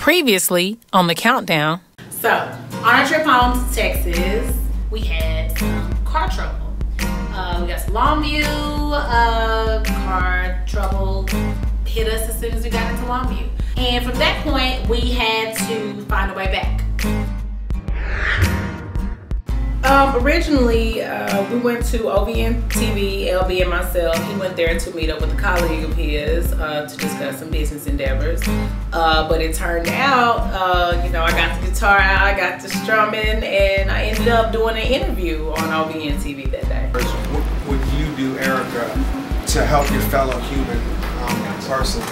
Previously on the countdown. So, on our trip home to Texas, we had some car trouble. We got some Longview. Car trouble hit us as soon as we got into Longview. And from that point, we had to find a way back. Originally, we went to OVN TV, LB and myself. He went there to meet up with a colleague of his to discuss some business endeavors. But it turned out, you know, I got the guitar out, I got the strumming, and I ended up doing an interview on OVN TV that day. What would you do, Erika, to help your fellow human person?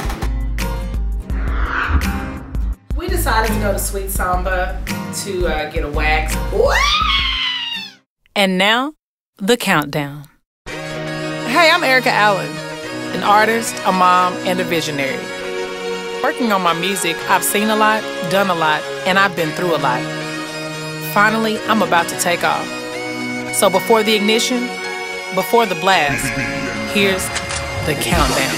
We decided to go to Sweet Samba to get a wax. And now, the countdown. Hey, I'm Erika Allen, an artist, a mom, and a visionary. Working on my music, I've seen a lot, done a lot, and I've been through a lot. Finally, I'm about to take off. So before the ignition, before the blast, here's the countdown.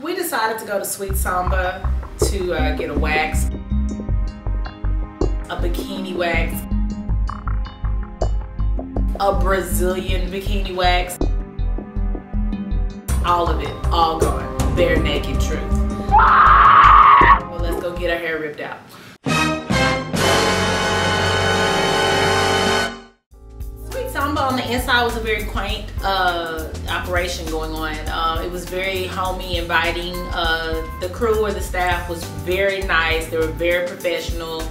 We decided to go to Sweet Samba to get a wax. A bikini wax, a Brazilian bikini wax, all of it, all gone, bare naked truth. Well, let's go get our hair ripped out. Sweet Samba on the inside was a very quaint operation going on. It was very homey, inviting. The crew or the staff was very nice. They were very professional.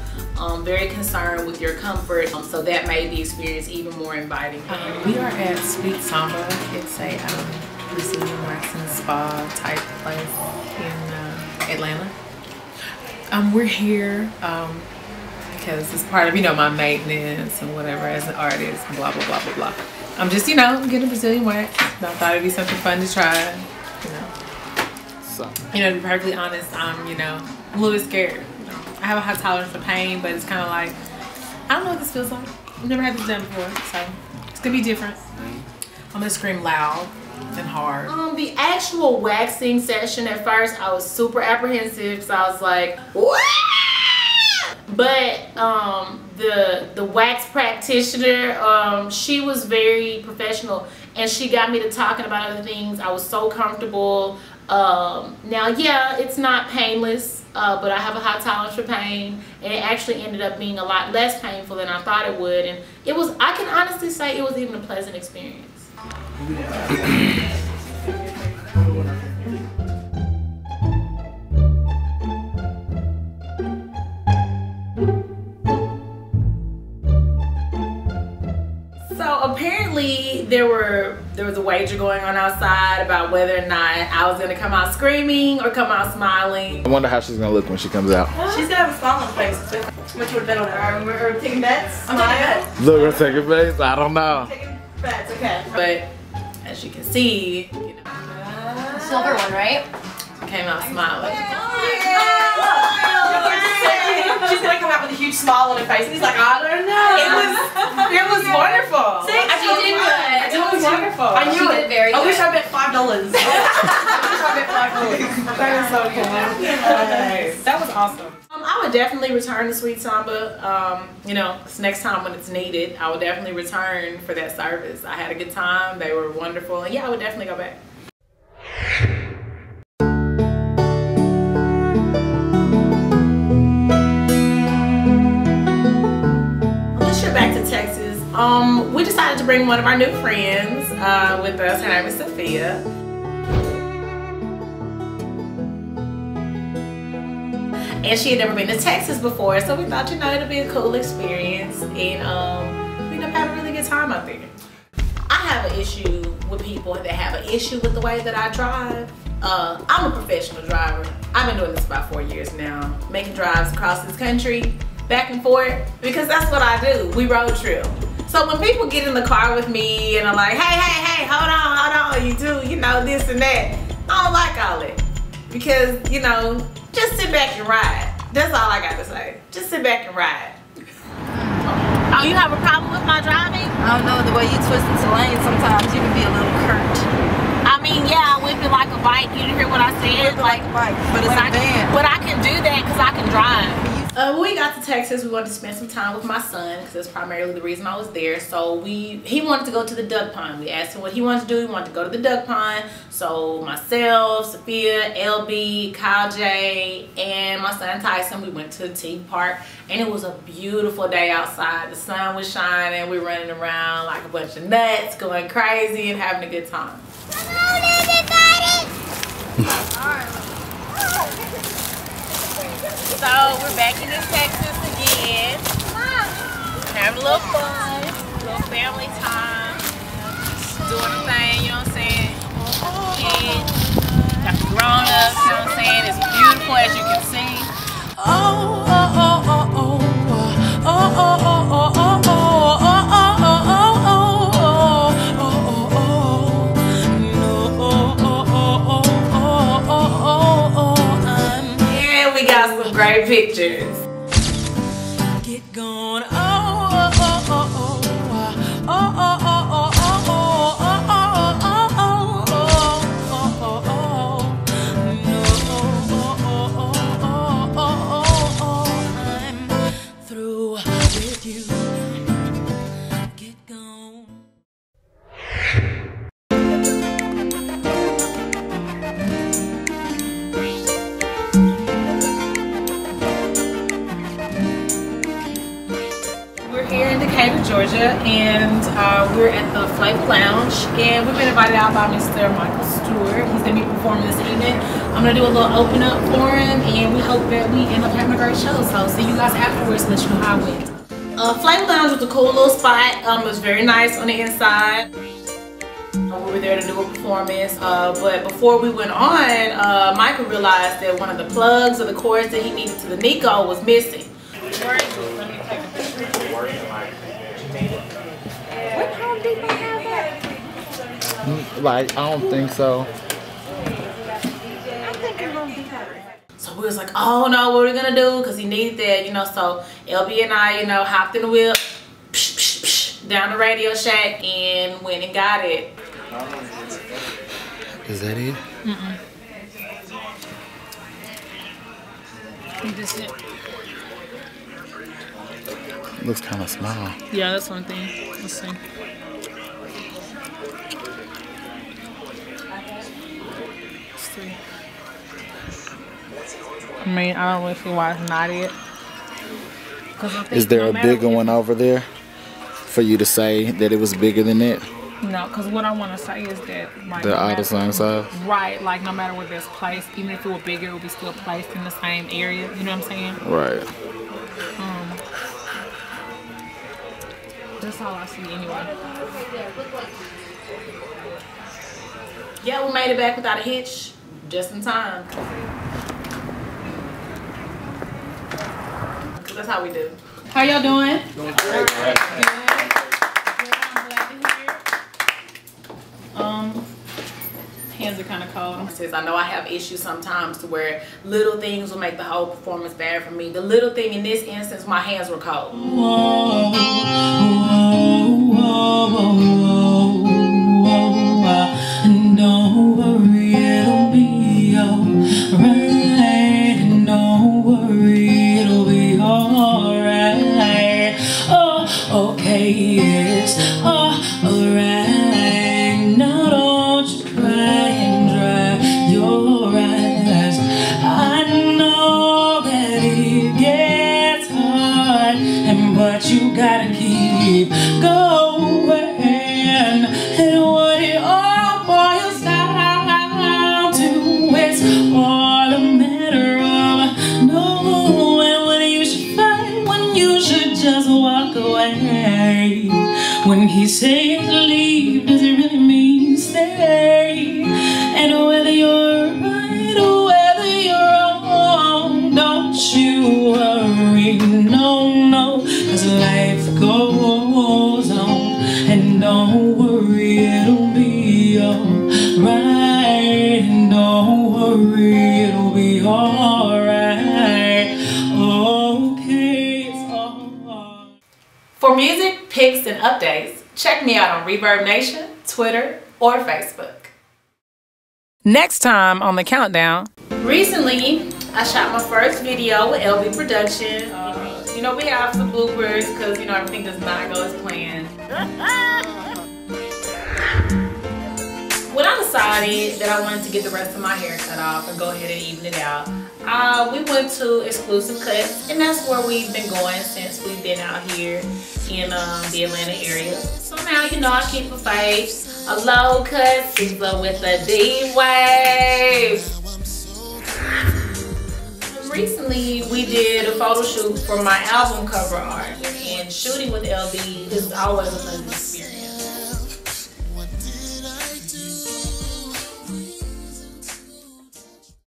Very concerned with your comfort, so that made the experience even more inviting. We are at Sweet Samba. It's a Brazilian waxing spa type place in Atlanta. We're here because it's part of, you know, my maintenance and whatever as an artist, blah, blah, blah, blah, blah. I'm just, you know, getting a Brazilian wax. I thought it'd be something fun to try, you know. You know, to be perfectly honest, I'm, you know, a little bit scared. I have a high tolerance for pain, but it's kind of like, I don't know what this feels like. I've never had this done before, so it's gonna be different. I'm gonna scream loud and hard. The actual waxing session, at first I was super apprehensive because I was like, what? But the wax practitioner, she was very professional, and she got me to talking about other things. I was so comfortable. Now, yeah, it's not painless. But I have a high tolerance for pain, and it actually ended up being a lot less painful than I thought it would, and it was, I can honestly say it was even a pleasant experience. So apparently there was a wager going on outside about whether or not I was gonna come out screaming or come out smiling. I wonder how she's gonna look when she comes out. She's gonna have a smile on her face. What you would bet on her? We're taking bets? I'm taking bets. Look, we're taking bets? I don't know. Taking bets, okay. But as you can see, you know, Silver one, right? I came out smiling. She's gonna come out with a huge smile on her face, and he's like, I don't know. It was wonderful. See, she did good. It was wonderful. I knew it. Very I wish good. I bet $5. I wish I bet $5. That was so cool. That was awesome. I would definitely return to Sweet Samba. You know, 'cause next time when it's needed, I would definitely return for that service. I had a good time. They were wonderful, and yeah, I would definitely go back. Back to Texas. We decided to bring one of our new friends with us. Her name is Sophia. And she had never been to Texas before, so we thought, you know, it'll be a cool experience, and we ended up having a really good time out there. I have an issue with people that have an issue with the way that I drive. I'm a professional driver. I've been doing this about 4 years now, making drives across this country, back and forth, because that's what I do. We road trip. So when people get in the car with me and are like, hey, hold on, you do, you know, this and that, I don't like all that. Because, you know, just sit back and ride. That's all I got to say. Just sit back and ride. Oh, you have a problem with my driving? I don't know, the way you twist into lanes, sometimes you can be a little curt. I'm mean, yeah, I whip it like a bike. You didn't hear what I said? Like, but it's a van. But I can do that because I can drive. When we got to Texas, we wanted to spend some time with my son because that's primarily the reason I was there. So he wanted to go to the duck pond. We asked him what he wanted to do. He wanted to go to the duck pond. So myself, Sophia, LB, Kyle J, and my son Tyson, we went to the T Park, and it was a beautiful day outside. The sun was shining. We were running around like a bunch of nuts, going crazy and having a good time. Come on, everybody! So we're back in Texas again. Having a little fun, a little family time, doing the thing, you know what I'm saying? Kids, got the grown ups, you know what I'm saying? It's beautiful as you can see. Oh, oh, oh, oh, oh, oh, oh, oh, oh, oh, oh. Great pictures. Get going. Oh, oh, oh, oh, oh, oh, oh, oh, I'm through with you. Get going. Georgia, and we're at the Flavor Lounge, and we've been invited out by Mr. Michael Stewart. He's going to be performing this evening. I'm going to do a little open up for him, and we hope that we end up having a great show. So see you guys afterwards, let you know how it went. Flavor Lounge was a cool little spot. It was very nice on the inside. We were there to do a performance, but before we went on, Michael realized that one of the plugs or the cords that he needed to the Nico was missing. Like, I don't think so. So we was like, oh no, what are we gonna do? Because he needed that, you know. So LB and I, you know, hopped in the whip, psh, psh, psh, down the Radio Shack, and went and got it. Is that it? Mm-mm. This it. Looks kind of small. Yeah, that's one thing. Let's see. I mean, I don't really see why it's not it. Is there a bigger one over there for you to say that it was bigger than that? No, because what I want to say is that like they're all the same size? Right, like no matter where there's placed, even if it were bigger, it would be still placed in the same area. You know what I'm saying? Right. That's all I see anyway. Yeah, we made it back without a hitch, just in time. That's how we do. How y'all doing? Doing great. Good. I'm glad to hear. Hands are kind of cold. Says I know I have issues sometimes to where little things will make the whole performance bad for me. The little thing in this instance, my hands were cold. Whoa, don't worry, it'll be alright. Don't worry, it'll be alright. Oh, okay, yes, alright. Now don't you cry and dry your eyes. I know that it gets hard, but you gotta keep going. And what it all boils down to is all a matter of knowing when you should fight, when you should just walk away. When he says leave, does it really mean stay? And whether you're right or whether you're wrong, don't you worry, no, 'cause life goes on. And don't worry, it'll be alright. And don't worry, it'll be alright. Okay, it's alright. For music, pics, and updates, check me out on Reverb Nation, Twitter, or Facebook. Next time on the countdown. Recently, I shot my first video with LB Production. You know, we have some bloopers because, you know, everything does not go as planned. When I decided that I wanted to get the rest of my hair cut off and go ahead and even it out, we went to Exclusive Cuts, and that's where we've been going since we've been out here in the Atlanta area. So now, you know, I keep a face, a low cut, super with a D-wave. Recently, we did a photo shoot for my album cover art, and shooting with LB is always a pleasant experience.